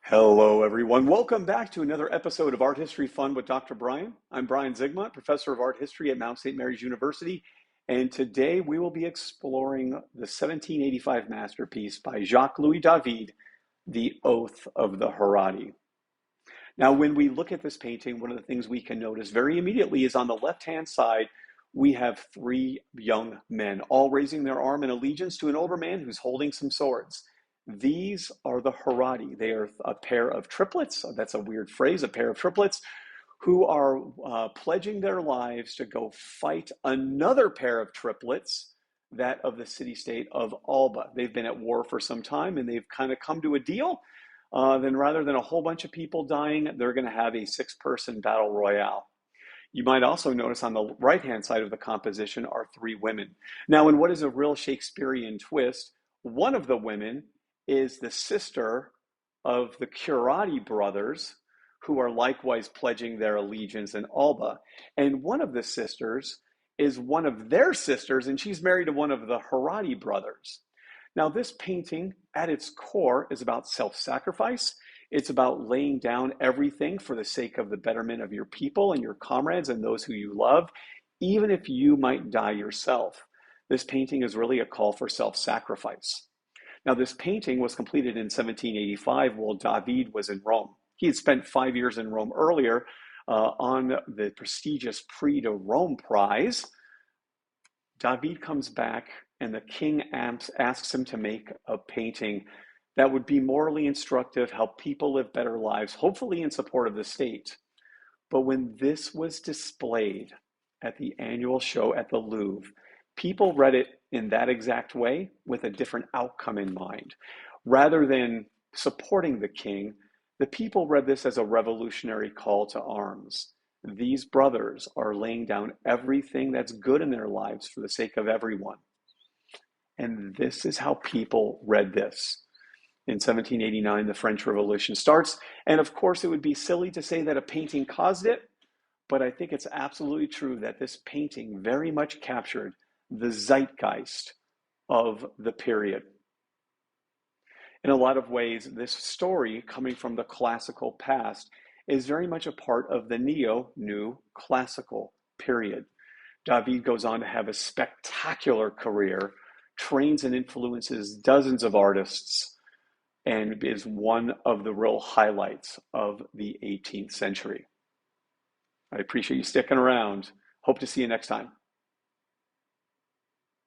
Hello, everyone. Welcome back to another episode of Art History Fun with Dr. Brian. I'm Brian Zygmunt, professor of art history at Mount St. Mary's University, and today we will be exploring the 1785 masterpiece by Jacques-Louis David, The Oath of the Horatii. Now, when we look at this painting, one of the things we can notice very immediately is on the left-hand side, we have three young men, all raising their arm in allegiance to an older man who's holding some swords. These are the Horatii. They are a pair of triplets. That's a weird phrase, a pair of triplets who are pledging their lives to go fight another pair of triplets, that of the city-state of Alba. They've been at war for some time and they've kind of come to a deal. Then rather than a whole bunch of people dying, they're going to have a six-person battle royale. You might also notice on the right-hand side of the composition are three women. Now, in what is a real Shakespearean twist, one of the women is the sister of the Horatii brothers, who are likewise pledging their allegiance in Alba. And one of the sisters is one of their sisters, and she's married to one of the Horatii brothers. Now, this painting at its core is about self-sacrifice. It's about laying down everything for the sake of the betterment of your people and your comrades and those who you love, even if you might die yourself. This painting is really a call for self-sacrifice. Now, this painting was completed in 1785 while David was in Rome. He had spent 5 years in Rome earlier on the prestigious Prix de Rome prize. David comes back and the king asks him to make a painting that would be morally instructive, help people live better lives, hopefully in support of the state. But when this was displayed at the annual show at the Louvre, people read it in that exact way with a different outcome in mind. Rather than supporting the king, the people read this as a revolutionary call to arms. These brothers are laying down everything that's good in their lives for the sake of everyone. And this is how people read this. In 1789, the French Revolution starts. And of course, it would be silly to say that a painting caused it, but I think it's absolutely true that this painting very much captured the zeitgeist of the period. In a lot of ways, this story, coming from the classical past, is very much a part of the New Classical period. David goes on to have a spectacular career, trains and influences dozens of artists, and is one of the real highlights of the 18th century. I appreciate you sticking around. Hope to see you next time.